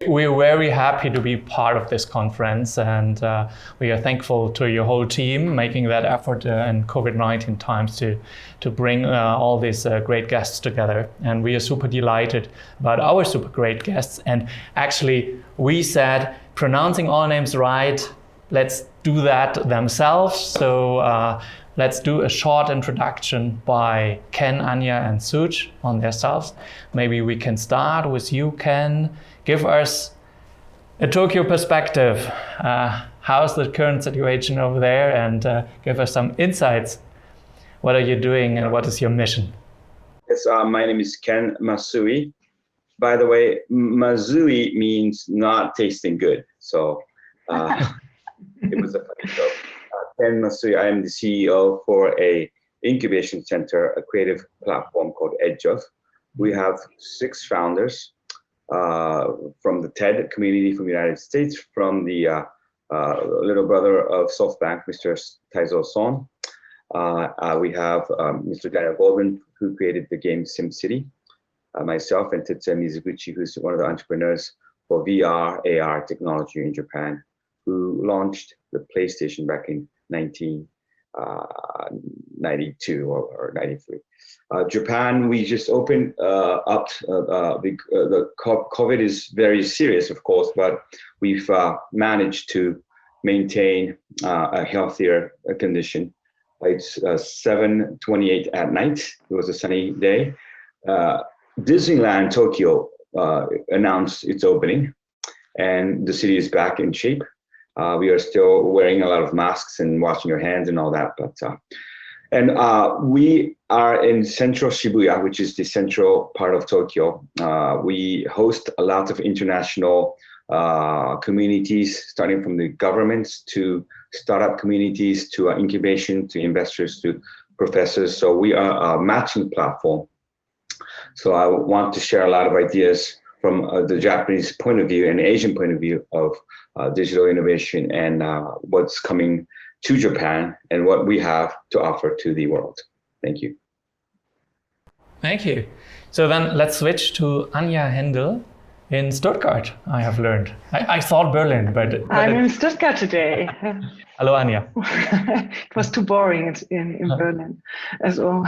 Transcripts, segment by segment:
We're very happy to be part of this conference, and we are thankful to your whole team making that effort in COVID-19 times to bring all these great guests together. And we are super delighted about our super great guests. And actually, we said pronouncing all names right, let's do that themselves. So let's do a short introduction by Ken, Anja, and Suj on themselves. Maybe we can start with you, Ken. Give us a Tokyo perspective. How's the current situation over there? And give us some insights. What are you doing and what is your mission? Yes, my name is Ken Masui. By the way, Masui means not tasting good. So it was a funny joke. Ken Masui, I am the CEO for a incubation center, a creative platform called Edgeof. We have 6 founders. From the TED community from the United States, from the little brother of SoftBank, Mr. Taizo Son. We have Mr. Daniel Goldman, who created the game SimCity. Myself and Tetsuya Mizuguchi, who's one of the entrepreneurs for VR, AR technology in Japan, who launched the PlayStation back in 1992 or 93. Japan, we just opened up. The COVID is very serious, of course, but we've managed to maintain a healthier condition. It's 7:28 at night. It was a sunny day. Disneyland Tokyo announced its opening, and the city is back in shape. We are still wearing a lot of masks and washing your hands and all that, but we are in central Shibuya, which is the central part of Tokyo. We host a lot of international communities, starting from the governments to startup communities to incubation to investors to professors. So we are a matching platform. So I want to share a lot of ideas from the Japanese point of view and Asian point of view of digital innovation and what's coming to Japan and what we have to offer to the world. Thank you. Thank you. So then let's switch to Anja Hendel in Stuttgart, I have learned. I thought Berlin, but I'm in Stuttgart today. Hello, Anja. It was too boring in Berlin as well.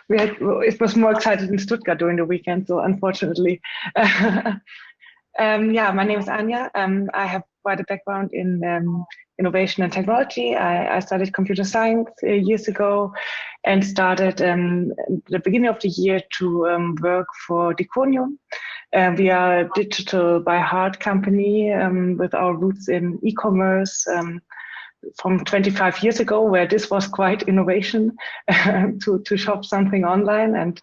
It was more excited in Stuttgart during the weekend, so unfortunately. My name is Anja. I have quite a background in innovation and technology. I studied computer science years ago and started at the beginning of the year to work for Diconium. We are a digital by heart company with our roots in e-commerce from 25 years ago, where this was quite innovation to shop something online. And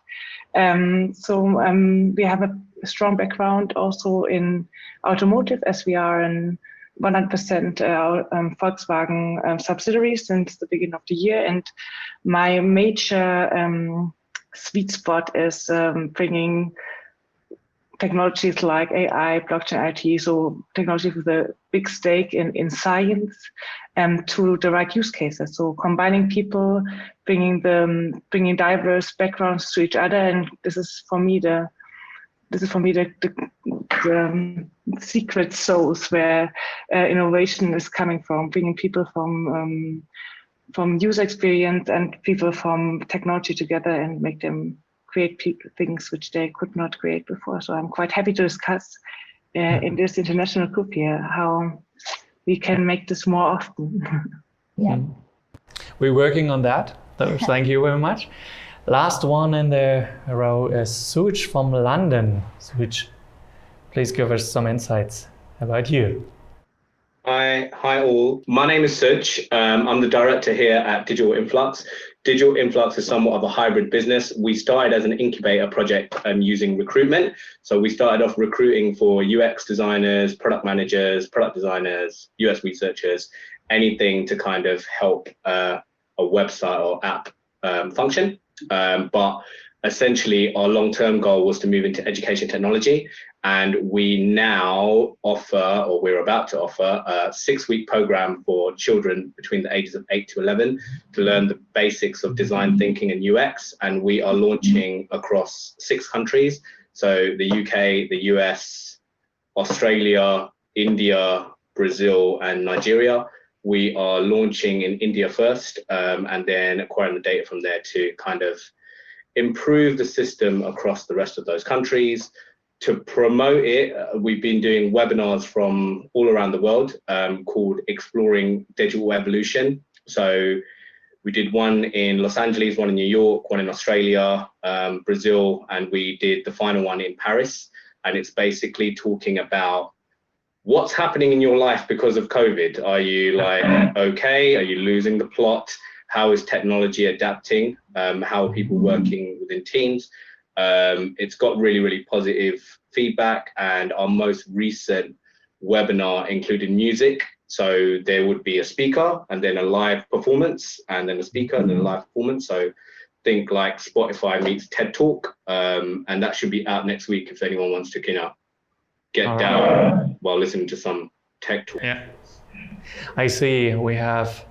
we have a strong background also in automotive, as we are in 100% Volkswagen subsidiary since the beginning of the year. And my major sweet spot is bringing technologies like AI, blockchain, IT, so technology with a big stake in science to the right use cases. So combining people, bringing diverse backgrounds to each other, and this is for me the secret sauce where innovation is coming from, bringing people from user experience and people from technology together and make them create things which they could not create before. So I'm quite happy to discuss in this international group here how we can make this more often. Yeah, we're working on that. So thank you very much. Last one in the row is Suj from London. Suj, please give us some insights about you. Hi all. My name is Suj. I'm the director here at Digital Influx. Digital Influx is somewhat of a hybrid business. We started as an incubator project using recruitment. So we started off recruiting for UX designers, product managers, product designers, US researchers, anything to kind of help a website or app function. But essentially our long-term goal was to move into education technology. And we now offer, or we're about to offer, a 6-week program for children between the ages of 8 to 11 to learn the basics of design thinking and UX. And we are launching across 6 countries. So the UK, the US, Australia, India, Brazil, and Nigeria. We are launching in India first, and then acquiring the data from there to kind of improve the system across the rest of those countries. To promote it, we've been doing webinars from all around the world called Exploring Digital Evolution. So we did one in Los Angeles, one in New York, one in Australia, Brazil, and we did the final one in Paris. And it's basically talking about what's happening in your life because of COVID. Are you like okay? Are you losing the plot? How is technology adapting? How are people working within teams? It's got really, really positive feedback, and our most recent webinar included music. So there would be a speaker and then a live performance, and then a speaker and then a live performance. So think like Spotify meets TED Talk, and that should be out next week if anyone wants to get down while listening to some tech talk. Yeah, I see we have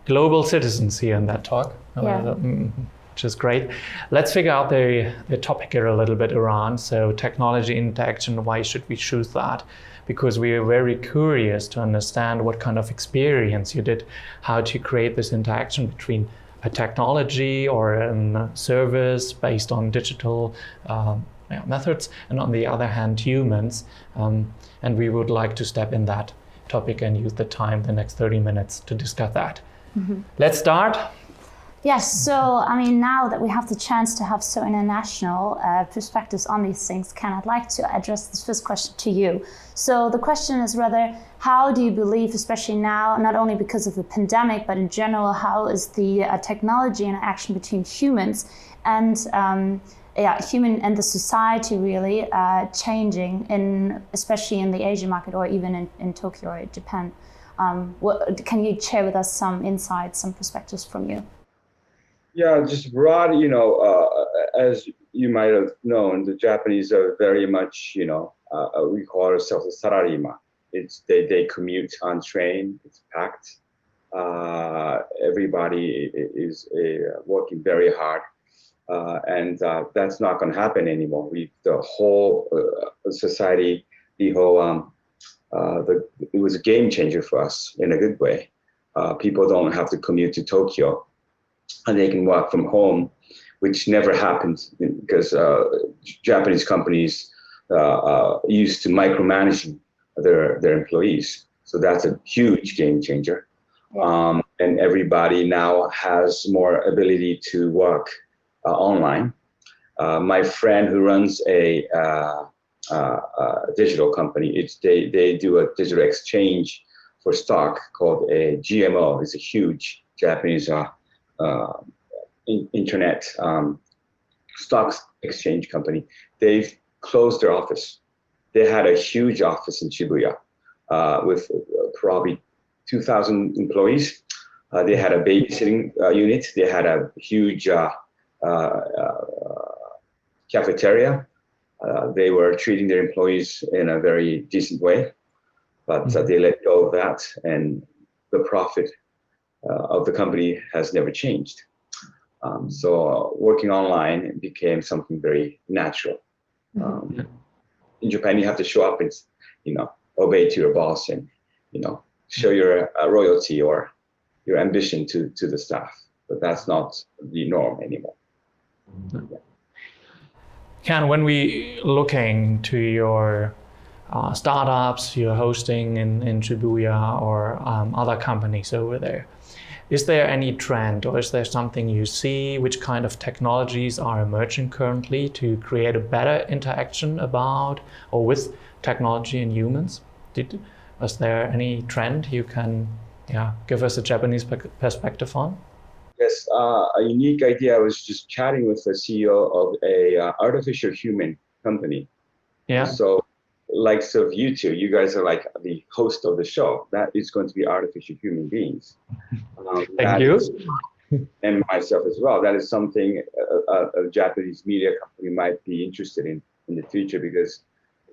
global citizens here in that talk. Yeah. Which is great. Let's figure out the topic here a little bit around. So technology interaction, why should we choose that? Because we are very curious to understand what kind of experience you did, how to create this interaction between a technology or a service based on digital methods, and on the other hand, humans. And we would like to step in that topic and use the time, the next 30 minutes, to discuss that. Mm-hmm. Let's start. Yes, so I mean, now that we have the chance to have so international perspectives on these things, Ken, I'd like to address this first question to you. So the question is rather, how do you believe, especially now, not only because of the pandemic, but in general, how is the technology interaction between humans and human and the society really changing, especially in the Asian market or even in Tokyo or Japan? Can you share with us some insights, some perspectives from you? Yeah, just broad, as you might have known, the Japanese are very much, we call ourselves a sararima. They commute on train, it's packed. Everybody is working very hard. And that's not going to happen anymore. The whole society, it was a game changer for us in a good way. People don't have to commute to Tokyo, and they can work from home, which never happened because Japanese companies used to micromanaging their employees. So that's a huge game changer. Yeah. And everybody now has more ability to work online. My friend who runs a digital company, they do a digital exchange for stock called a GMO. It's a huge Japanese internet stocks exchange company. They've closed their office. They had a huge office in Shibuya with probably 2,000 employees. They had a babysitting unit. They had a huge cafeteria. They were treating their employees in a very decent way, but they let go of that, and the profit of the company has never changed. So working online became something very natural. In Japan, you have to show up and, obey to your boss and, show your loyalty or your ambition to the staff. But that's not the norm anymore. Ken, when we looking to your startups you're hosting in Shibuya or other companies over there, is there any trend or is there something you see? Which kind of technologies are emerging currently to create a better interaction about or with technology and humans? Was there any trend you can give us a Japanese perspective on? Yes, a unique idea. I was just chatting with the CEO of a artificial human company. Yeah. So, likes of you two, you guys are like the host of the show. That is going to be artificial human beings. Thank you. And myself as well. That is something a Japanese media company might be interested in the future, because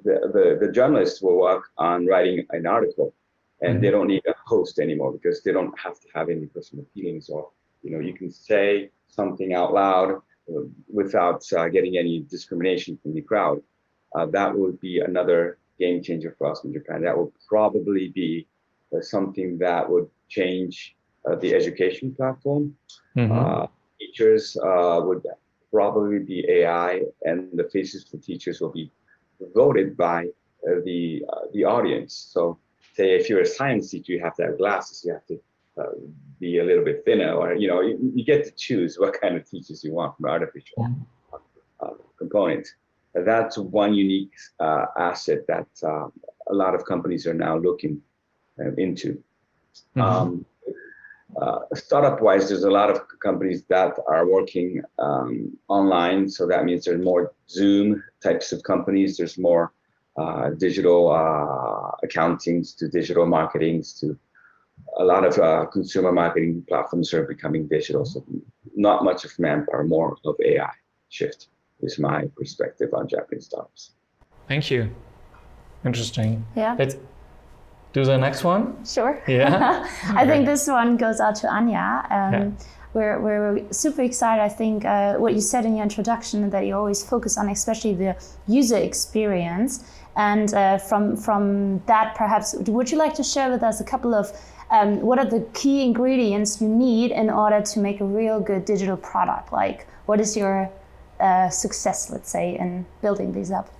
the journalists will work on writing an article, and they don't need a host anymore because they don't have to have any personal feelings, or you can say something out loud without getting any discrimination from the crowd. That would be another game changer for us in Japan. That would probably be something that would change the education platform. Teachers would probably be AI, and the faces for teachers will be voted by the audience. So say if you're a science teacher, you have to have glasses, you have to be a little bit thinner, or you get to choose what kind of teachers you want from artificial components. That's one unique asset that a lot of companies are now looking into. Startup-wise, there's a lot of companies that are working online, so that means there's more Zoom types of companies. There's more digital accountings to digital marketings to a lot of consumer marketing platforms are becoming digital. So not much of manpower, more of AI shift is my perspective on Japanese startups. Thank you. Interesting. Yeah. Let's do the next one. Sure. Yeah. I think this one goes out to Anja. We're super excited. I think what you said in your introduction, that you always focus on especially the user experience. And from that, perhaps, would you like to share with us a couple of what are the key ingredients you need in order to make a real good digital product? Like, what is your success, let's say, in building these up?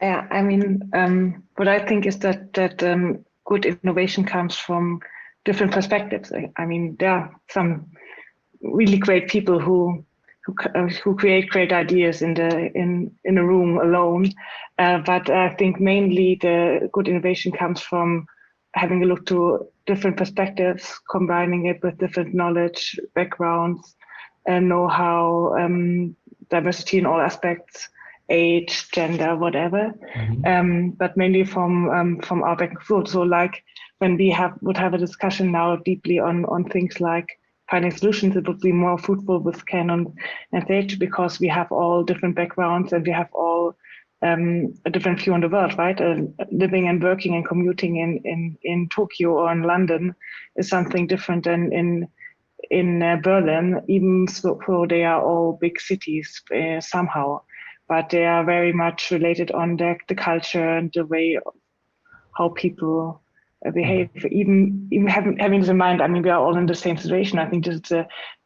Yeah, I mean, what I think is that good innovation comes from different perspectives. I mean, there are some really great people who create great ideas in a room alone, but I think mainly the good innovation comes from having a look to different perspectives, combining it with different knowledge, backgrounds, and know-how, diversity in all aspects, age, gender, whatever, but mainly from our background. So like when we would have a discussion now deeply on things like finding solutions, it would be more fruitful with Ken and Sage, because we have all different backgrounds and we have all a different view on the world, right? Living and working and commuting in Tokyo or in London is something different than in Berlin, even though they are all big cities somehow. But they are very much related on the culture and the way how people behave. Even having this in mind, I mean, we are all in the same situation. I think this is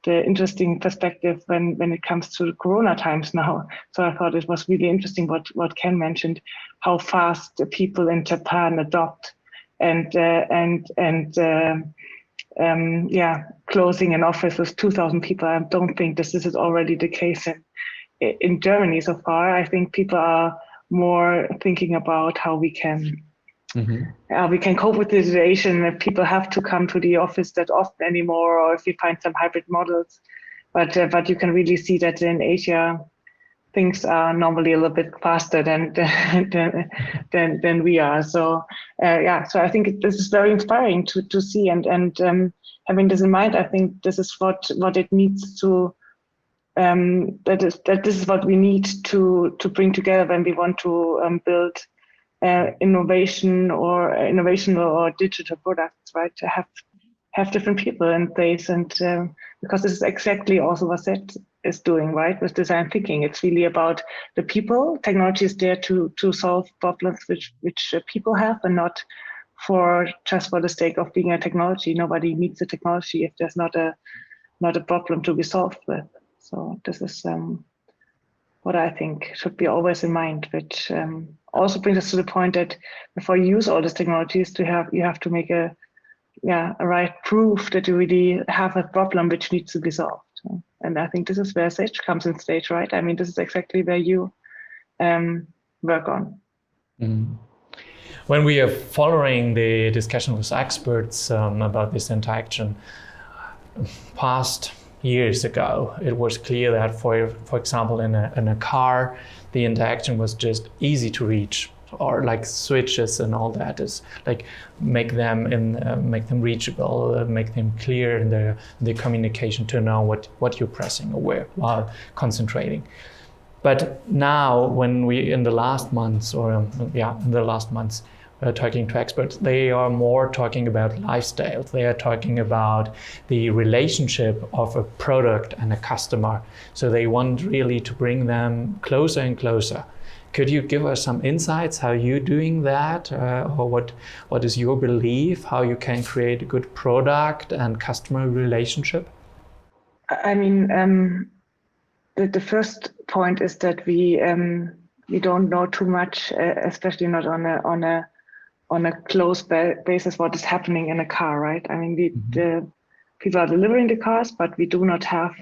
the interesting perspective when it comes to the Corona times now. So I thought it was really interesting what Ken mentioned, how fast the people in Japan adopt and closing an office with 2,000 people. I don't think this is already the case in Germany so far. I think people are more thinking about how we can cope with the situation, if people have to come to the office that often anymore, or if we find some hybrid models. But you can really see that in Asia, things are normally a little bit faster than we are. So so I think this is very inspiring to see, and having this in mind, I think this is what it needs to. That this is what we need to bring together when we want to build innovation or digital products, right? To have different people in place, and because this is exactly also what Seth is doing, right? With design thinking, it's really about the people. Technology is there to solve problems which people have, and not just for the sake of being a technology. Nobody needs the technology if there's not a problem to be solved with. So this is what I think should be always in mind, which also brings us to the point that before you use all these technologies, you have to make a right proof that you really have a problem which needs to be solved. And I think this is where Sage comes in stage, right? I mean, this is exactly where you work on. When we are following the discussion with experts about this interaction, past years ago, it was clear that for example, in a car, the interaction was just easy to reach, or like switches and all that is like make them reachable, make them clear in the communication to know what you're pressing or where while concentrating. But now, when we in the last months talking to experts, they are more talking about lifestyle. They are talking about the relationship of a product and a customer. So they want really to bring them closer and closer. Could you give us some insights how you're doing that, or what is your belief, how you can create a good product and customer relationship? I mean, the first point is that we don't know too much, especially not on a close basis what is happening in a car, right? I mean, the people are delivering the cars, but we do not have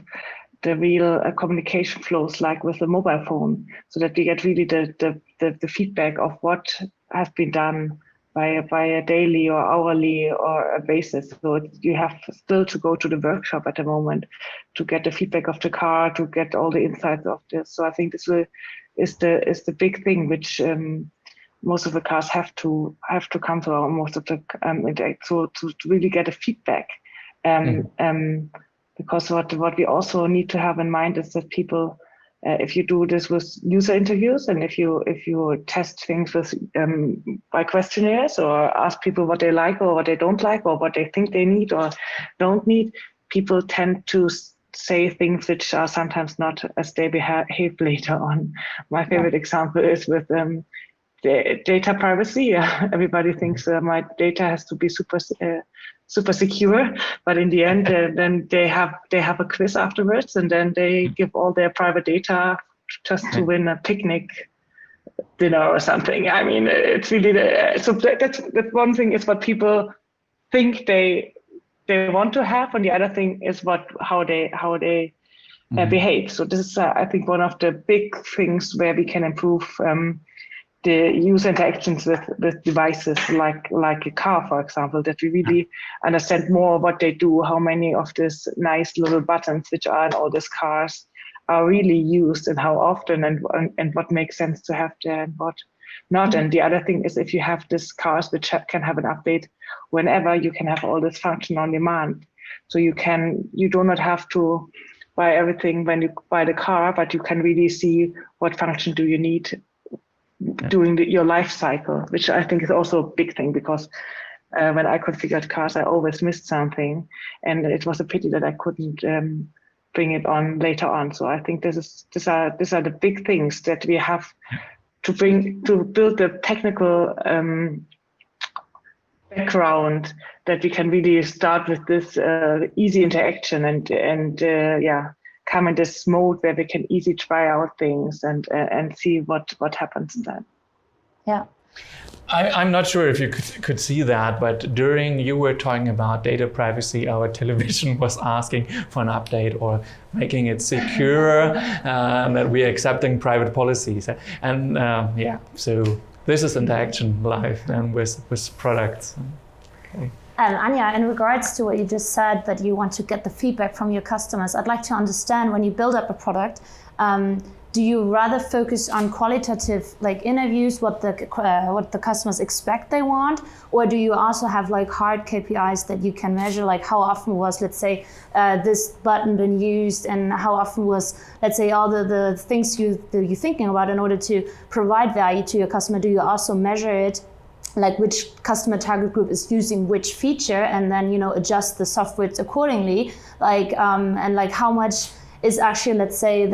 the real communication flows like with the mobile phone, so that we get really the feedback of what has been done by a daily or hourly or a basis. So you have still to go to the workshop at the moment to get the feedback of the car, to get all the insights of this. So I think this is the big thing which most of the cars have to come to, or most of the so to really get a feedback. Because what we also need to have in mind is that people, if you do this with user interviews, and if you test things with by questionnaires, or ask people what they like or what they don't like, or what they think they need or don't need, people tend to say things which are sometimes not as they behave later on. My favorite example is with the data privacy. Everybody thinks my data has to be super secure, but in the end, then they have a quiz afterwards, and then they give all their private data just to win a picnic dinner or something. I mean, it's really so that's one thing is what people think they want to have, and the other thing is how they behave. So this is I think one of the big things where we can improve the user interactions with devices like a car, for example, that we really understand more what they do, how many of these nice little buttons which are in all these cars are really used, and how often, and what makes sense to have there and what not. And the other thing is, if you have these cars which can have an update whenever, you can have all this function on demand. So you do not have to buy everything when you buy the car, but you can really see what function do you need during your life cycle, which I think is also a big thing, because when I configured cars, I always missed something, and it was a pity that I couldn't bring it on later on. So I think these are the big things that we have to build the technical background, that we can really start with this easy interaction and come in this mode where we can easily try out things and see what happens then. Yeah. I'm not sure if you could see that, but during you were talking about data privacy, our television was asking for an update or making it secure, that we're accepting private policies. And so this is interaction live and with products. Okay. Anja, in regards to what you just said, that you want to get the feedback from your customers, I'd like to understand, when you build up a product, do you rather focus on qualitative interviews, what the customers expect they want, or do you also have hard KPIs that you can measure, like how often was, let's say, this button been used, and how often was, let's say, all the things you're thinking about in order to provide value to your customer? Do you also measure it, like which customer target group is using which feature, and then adjust the software accordingly, and how much is actually, let's say,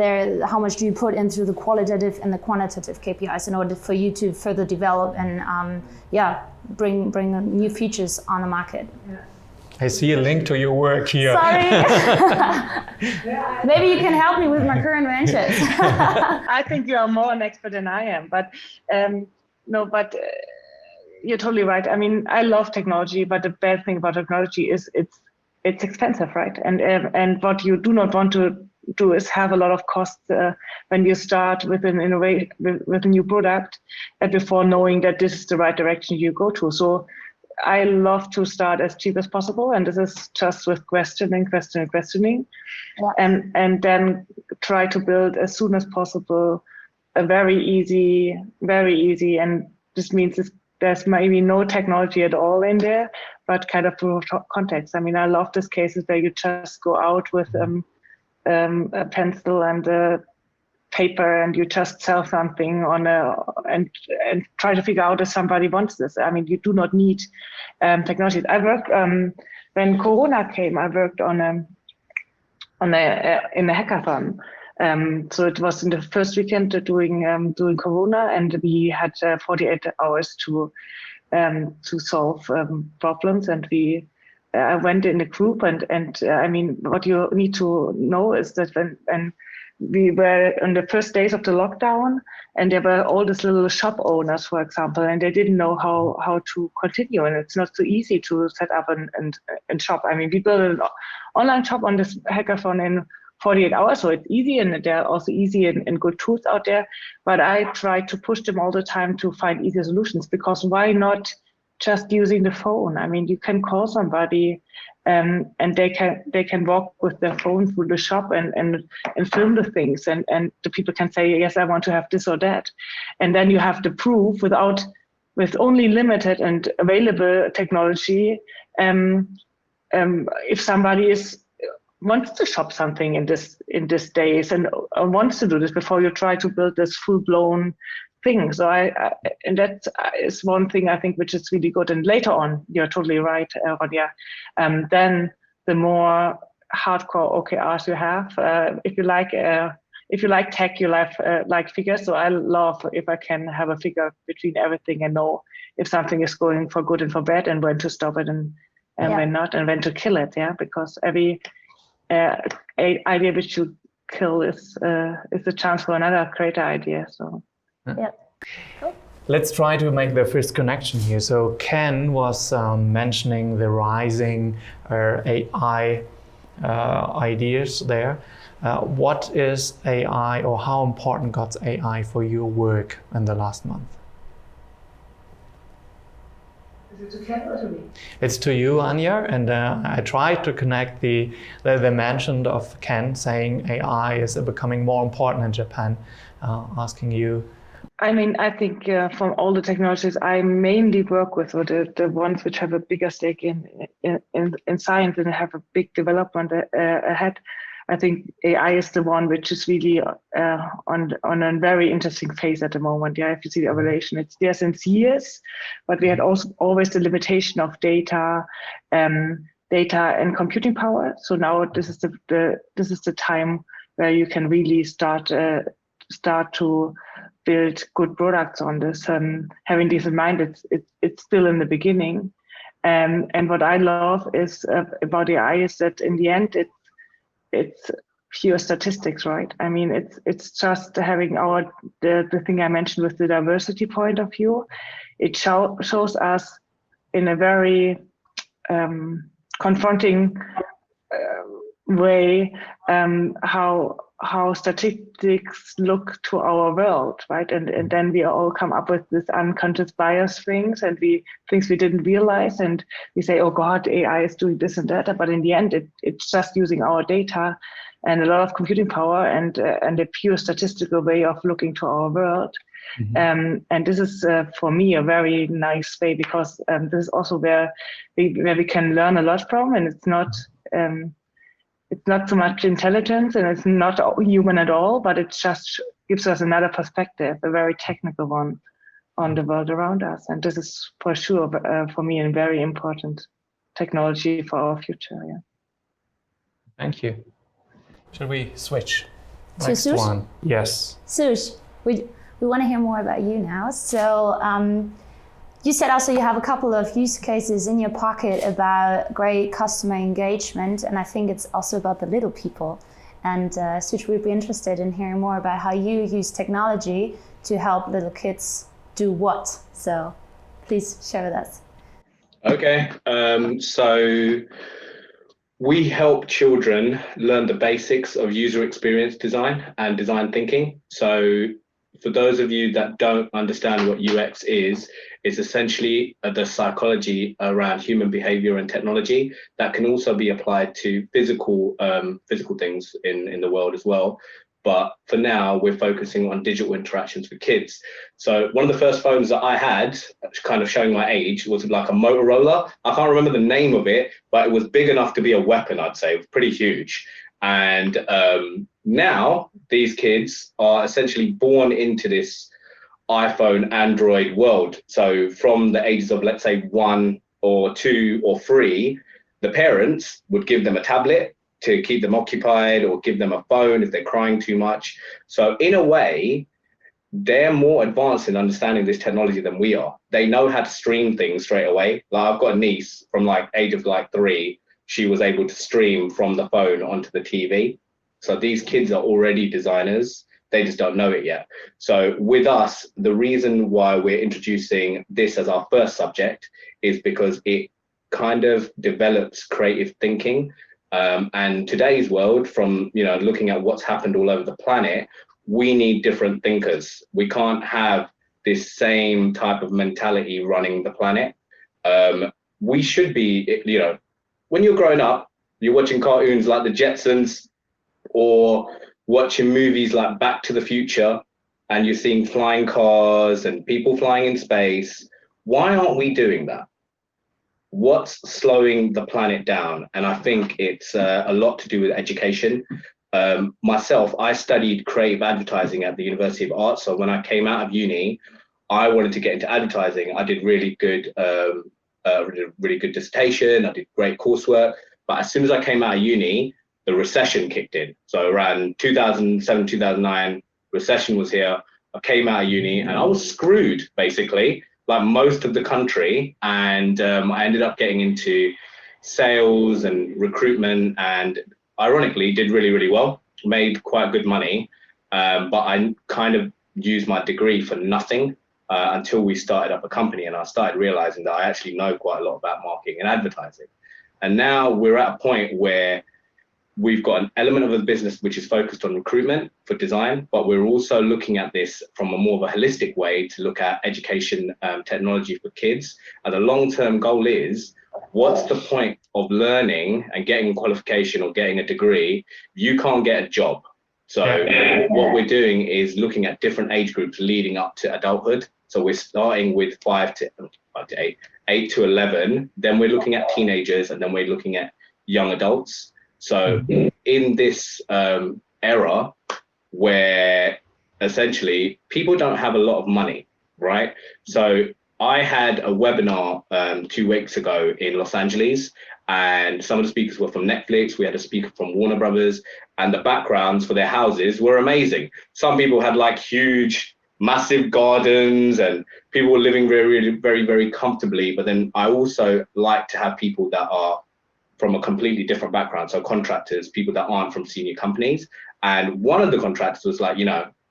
how much do you put into the qualitative and the quantitative KPIs in order for you to further develop and bring new features on the market? I see a link to your work here. Sorry. Maybe you can help me with my current ventures. I think you are more an expert than I am, but you're totally right. I mean, I love technology, but the bad thing about technology is it's expensive, right? And what you do not want to do is have a lot of costs when you start with an with a new product, and before knowing that this is the right direction you go to. So I love to start as cheap as possible, and this is just with questioning, and then try to build as soon as possible a very easy, and this means there's maybe no technology at all in there, but kind of proof of context. I mean, I love these cases where you just go out with a pencil and a paper, and you just sell something and try to figure out if somebody wants this. I mean, you do not need technology. I worked when Corona came. I worked in a hackathon So it was in the first weekend during Corona, and we had 48 hours to solve problems, and I went in a group, and I mean, what you need to know is that when we were on the first days of the lockdown, and there were all these little shop owners, for example, and they didn't know how to continue, and it's not so easy to set up and shop. I mean, we built an online shop on this hackathon in 48 hours, so it's easy, and there are also easy and good tools out there. But I try to push them all the time to find easier solutions, because why not just using the phone? I mean, you can call somebody, and they can walk with their phone through the shop and film the things, and the people can say, yes, I want to have this or that, and then you have the proof with only limited and available technology. If somebody wants to shop something in this days and wants to do this before you try to build this full-blown thing. So and that is one thing I think which is really good. And later on, you're totally right, Ronja. Then the more hardcore OKRs you have, if you like tech, you like figures. So I love if I can have a figure between everything and know if something is going for good and for bad, and when to stop it and when not, and when to kill it. Yeah, because every idea which you kill is a chance for another greater idea. So. Yeah. Cool. Let's try to make the first connection here. So Ken was mentioning the rising AI ideas there. What is AI, or how important got AI for your work in the last month? Is it to Ken or to me? It's to you, Anja, and I tried to connect the mention of Ken saying AI is becoming more important in Japan, asking you. I mean, I think from all the technologies I mainly work with, or the ones which have a bigger stake in science and have a big development ahead, I think AI is the one which is really on a very interesting phase at the moment. Yeah, if you see the evaluation, it's there since years, but we had also always the limitation of data and computing power. So now this is the time where you can really start to build good products on this. Having this in mind, it's still in the beginning. And what I love is about AI is that in the end, it's pure statistics, right? I mean, it's just having the thing I mentioned with the diversity point of view. It shows us in a very confronting way how statistics look to our world, right? And then we all come up with this unconscious bias things, and things we didn't realize, and we say, oh God, AI is doing this and that, but in the end, it's just using our data and a lot of computing power and a pure statistical way of looking to our world. Mm-hmm. And this is for me a very nice way, because this is also where we can learn a lot from, and it's not so much intelligence, and it's not human at all, but it just gives us another perspective, a very technical one, on the world around us. And this is for sure, for me, a very important technology for our future. Yeah. Thank you. Should we switch? To Next Suj? one. Yes. Suj, we want to hear more about you now. So you said also you have a couple of use cases in your pocket about great customer engagement, and I think it's also about the little people. And Suj, we'd be interested in hearing more about how you use technology to help little kids do what. So please share with us. Okay, so we help children learn the basics of user experience design and design thinking. So for those of you that don't understand what UX is, it's essentially the psychology around human behavior and technology that can also be applied to physical things in the world as well. But for now, we're focusing on digital interactions for kids. So one of the first phones that I had, kind of showing my age, was like a Motorola. I can't remember the name of it, but it was big enough to be a weapon, I'd say. It was pretty huge. And now these kids are essentially born into this iPhone, Android world. So from the ages of, let's say, 1 or 2 or 3, the parents would give them a tablet to keep them occupied or give them a phone if they're crying too much. So in a way, they're more advanced in understanding this technology than we are. They know how to stream things straight away. Like I've got a niece from like age of like 3. She was able to stream from the phone onto the TV. So these kids are already designers. They just don't know it yet. So with us, the reason why we're introducing this as our first subject is because it kind of develops creative thinking. And today's world, from looking at what's happened all over the planet, we need different thinkers. We can't have this same type of mentality running the planet. We should be, when you're growing up, you're watching cartoons like the Jetsons or watching movies like Back to the Future, and you're seeing flying cars and people flying in space. Why aren't we doing that? What's slowing the planet down? And I think it's a lot to do with education. Myself, I studied creative advertising at the University of Arts. So when I came out of uni, I wanted to get into advertising. I did really good dissertation. I did great coursework. But as soon as I came out of uni, the recession kicked in. So around 2007, 2009, recession was here. I came out of uni and I was screwed, basically, like most of the country. And I ended up getting into sales and recruitment, and ironically did really, really well, made quite good money. But I kind of used my degree for nothing until we started up a company, and I started realizing that I actually know quite a lot about marketing and advertising. And now we're at a point where we've got an element of the business which is focused on recruitment for design, but we're also looking at this from a more of a holistic way to look at education technology for kids. And the long-term goal is, what's the point of learning and getting a qualification or getting a degree? You can't get a job. So what we're doing is looking at different age groups leading up to adulthood. So we're starting with 5 to 8 to 11, then we're looking at teenagers, and then we're looking at young adults. So in this era where essentially people don't have a lot of money, right? So I had a webinar 2 weeks ago in Los Angeles, and some of the speakers were from Netflix. We had a speaker from Warner Brothers, and the backgrounds for their houses were amazing. Some people had like huge, massive gardens, and people were living very, very, very comfortably. But then I also like to have people that are from a completely different background. So contractors, people that aren't from senior companies. And one of the contractors was like,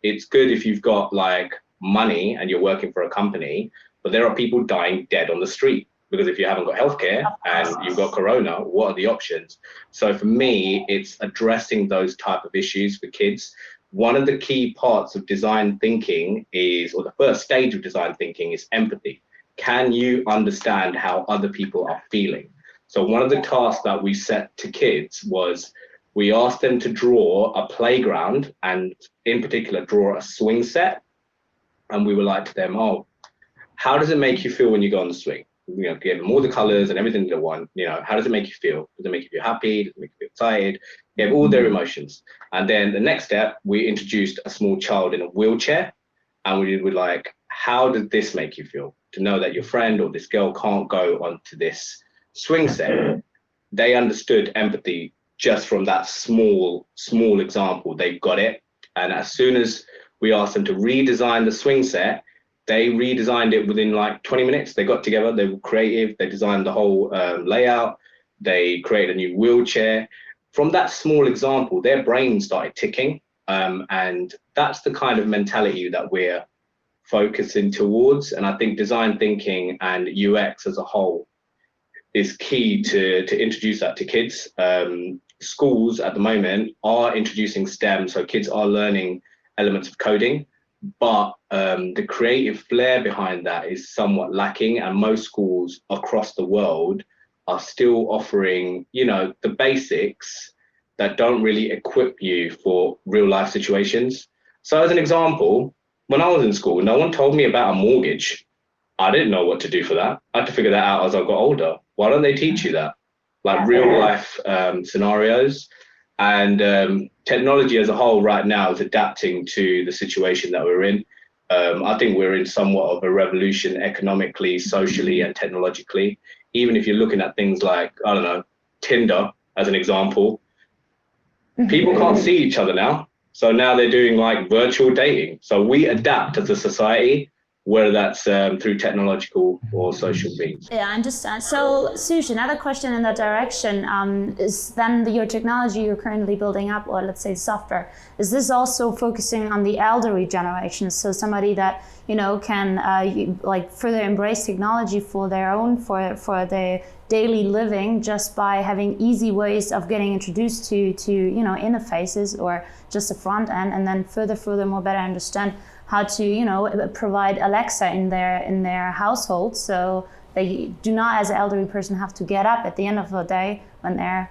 it's good if you've got like money and you're working for a company, but there are people dying dead on the street, because if you haven't got healthcare and you've got corona, what are the options? So for me, it's addressing those type of issues for kids. One of the key parts of design thinking is, or the first stage of design thinking is empathy. Can you understand how other people are feeling? So one of the tasks that we set to kids was we asked them to draw a playground, and in particular, draw a swing set. And we were like to them, how does it make you feel when you go on the swing? Give them all the colors and everything they want. How does it make you feel? Does it make you feel happy? Does it make you feel excited? Give all their emotions. And then the next step, we introduced a small child in a wheelchair, and we were like, how does this make you feel? To know that your friend or this girl can't go onto this swing set. They understood empathy just from that small example. They got it. And as soon as we asked them to redesign the swing set, they redesigned it within like 20 minutes. They got together, they were creative, they designed the whole layout, they created a new wheelchair. From that small example, their brain started ticking. And that's the kind of mentality that we're focusing towards. And I think design thinking and UX as a whole is key to introduce that to kids. Schools at the moment are introducing STEM, so kids are learning elements of coding, but the creative flair behind that is somewhat lacking, and most schools across the world are still offering, the basics that don't really equip you for real life situations. So as an example, when I was in school, no one told me about a mortgage. I didn't know what to do for that. I had to figure that out as I got older. Why don't they teach you that? Like real life scenarios. And technology as a whole right now is adapting to the situation that we're in. I think we're in somewhat of a revolution economically, socially, and technologically. Even if you're looking at things like, Tinder as an example, People can't see each other now. So now they're doing like virtual dating. So we adapt as a society, whether that's through technological or social means. Yeah, I understand. So, Suj, another question in that direction is then your technology you're currently building up, or let's say software, is this also focusing on the elderly generation? So somebody that, can like further embrace technology for their own, for their daily living, just by having easy ways of getting introduced to interfaces or just a front end, and then furthermore better understand how to provide Alexa in their household, so they do not, as an elderly person, have to get up at the end of the day when they're.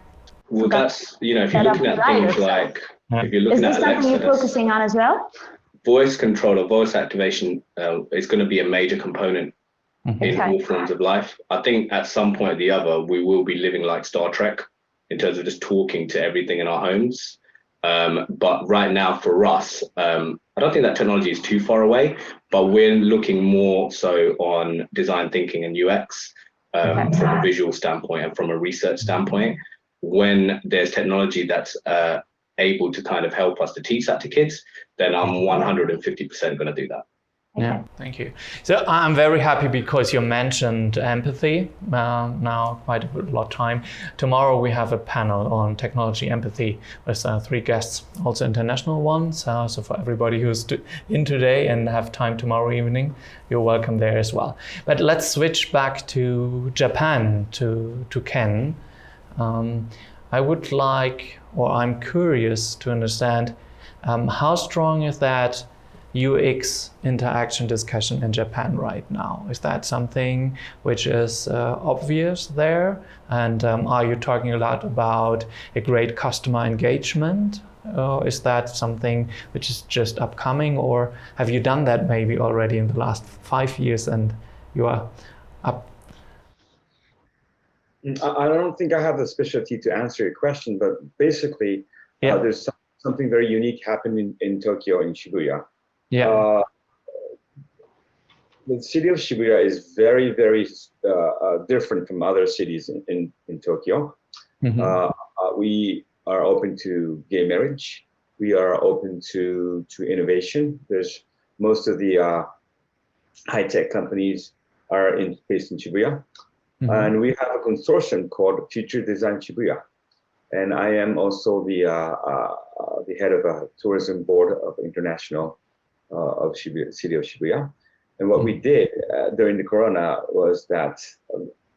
Well, that's if you're looking at things like if you're looking at Alexa, is this something you're focusing on as well? Voice control or voice activation is going to be a major component in all forms of life. I think at some point or the other we will be living like Star Trek in terms of just talking to everything in our homes. But right now for us, I don't think that technology is too far away, but we're looking more so on design thinking and UX from a visual standpoint and from a research standpoint. When there's technology that's able to kind of help us to teach that to kids, then I'm 150% going to do that. Yeah, thank you. So I'm very happy because you mentioned empathy now quite a lot of time. Tomorrow we have a panel on technology empathy with 3 guests, also international ones. So for everybody who's in today and have time tomorrow evening, you're welcome there as well. But let's switch back to Japan, to Ken. I would like, or I'm curious to understand how strong is that UX interaction discussion in Japan right now? Is that something which is obvious there? And are you talking a lot about a great customer engagement? Or is that something which is just upcoming? Or have you done that maybe already in the last 5 years and you are up? I don't think I have the specialty to answer your question, but basically there's something very unique happening in Tokyo, in Shibuya. Yeah. The city of Shibuya is very, very different from other cities in Tokyo. We are open to gay marriage. We are open to innovation. There's most of the high-tech companies are based in Shibuya. And we have a consortium called Future Design Shibuya. And I am also the head of a tourism board of international of Shibuya, city of Shibuya. And what we did during the Corona was that,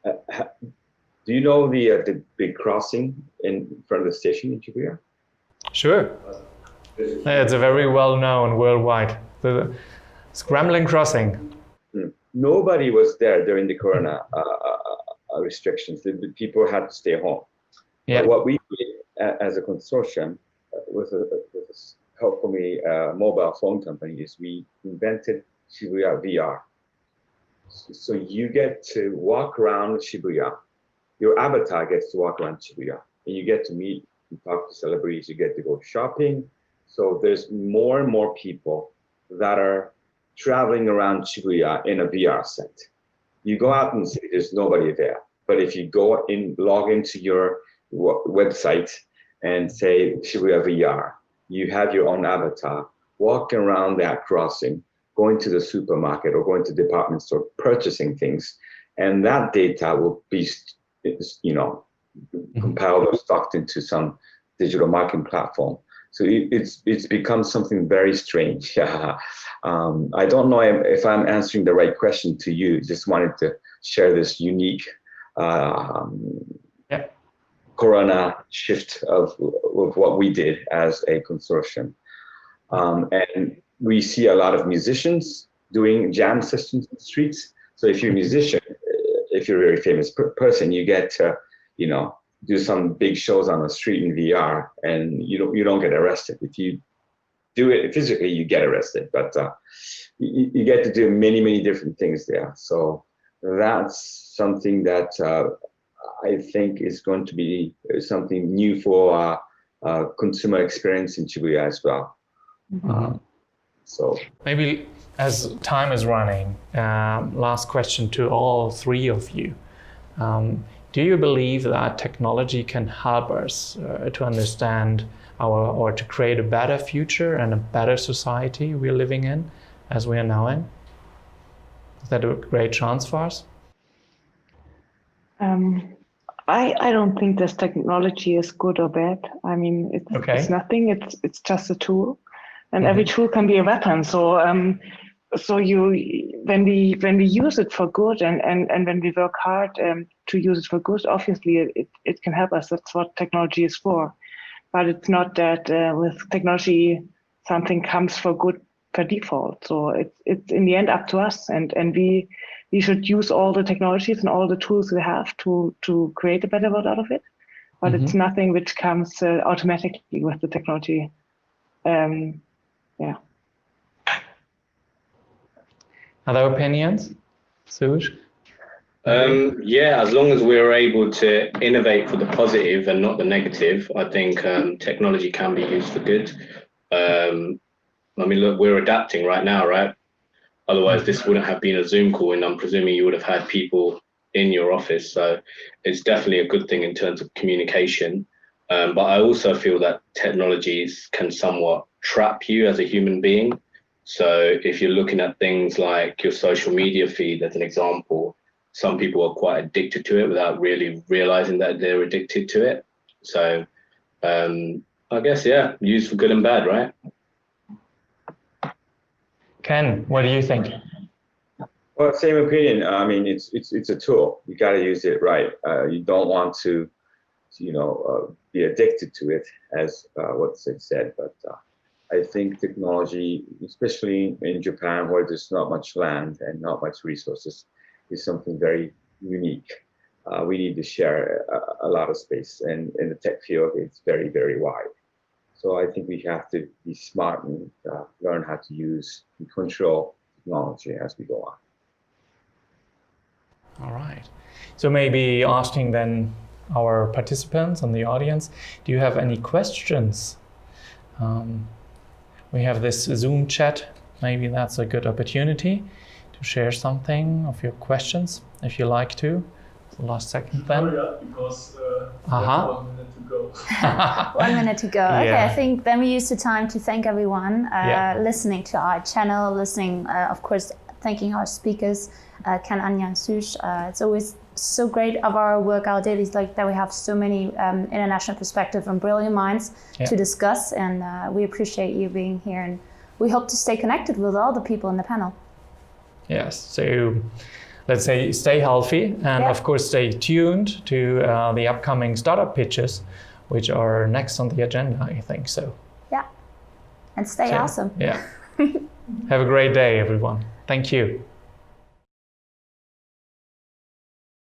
do you know the big crossing in front of the station in Shibuya? Sure. It's a very well-known worldwide, the scrambling crossing. Nobody was there during the Corona restrictions. The people had to stay home. Yeah. But what we did as a consortium with help from a mobile phone company is we invented Shibuya VR. So you get to walk around Shibuya. Your avatar gets to walk around Shibuya, and you get to meet and talk to celebrities. You get to go shopping. So there's more and more people that are traveling around Shibuya in a VR set. You go out in the city, there's nobody there. But if you go in, log into your website and say Shibuya VR, you have your own avatar, walking around that crossing, going to the supermarket or going to the department store, purchasing things. And that data will be, compiled or stocked into some digital marketing platform. So it's become something very strange. I don't know if I'm answering the right question to you. Just wanted to share this unique Corona shift of what we did as a consortium. And we see a lot of musicians doing jam sessions in the streets. So if you're a musician, if you're a very famous person, you get to, do some big shows on the street in VR, and you don't get arrested. If you do it physically, you get arrested, but you get to do many, many different things there. So that's something that I think is going to be something new for consumer experience in Shibuya as well. So maybe as time is running, last question to all 3 of you. do you believe that technology can help us to understand or to create a better future and a better society we're living in as we are now in? Is that a great chance for us? I don't think this technology is good or bad. I mean, it's nothing. It's just a tool, and every tool can be a weapon. So when we use it for good and when we work hard to use it for good, obviously it can help us. That's what technology is for. But it's not that with technology something comes for good per default. So it's in the end up to us, and we should use all the technologies and all the tools we have to create a better world out of it. But it's nothing which comes automatically with the technology. Other opinions? Suj? Yeah, as long as we're able to innovate for the positive and not the negative, I think technology can be used for good. I mean, look, we're adapting right now, right? Otherwise, this wouldn't have been a Zoom call, and I'm presuming you would have had people in your office. So it's definitely a good thing in terms of communication. But I also feel that technologies can somewhat trap you as a human being. So if you're looking at things like your social media feed, as an example, some people are quite addicted to it without really realizing that they're addicted to it. So I guess, yeah, used for good and bad, right? Ken, what do you think? Well, same opinion. I mean, it's a tool. You got to use it right. You don't want to, be addicted to it, as what's it said. But I think technology, especially in Japan, where there's not much land and not much resources, is something very unique. We need to share a lot of space, and in the tech field, it's very, very wide. So I think we have to be smart and learn how to use and control technology as we go on. All right. So maybe asking then our participants and the audience, do you have any questions? We have this Zoom chat. Maybe that's a good opportunity to share something of your questions, if you like to. The last second then. Because we have 1 minute to go. 1 minute to go. Okay, I think then we use the time to thank everyone listening to our channel, of course, thanking our speakers, Ken, Anja, and Suj. It's always so great of our work, our dailies, like that we have so many international perspective and brilliant minds to discuss, and we appreciate you being here, and we hope to stay connected with all the people in the panel. Yes, so let's say stay healthy and of course stay tuned to the upcoming startup pitches, which are next on the agenda, I think so. Yeah, and stay awesome. Yeah. Have a great day, everyone. Thank you.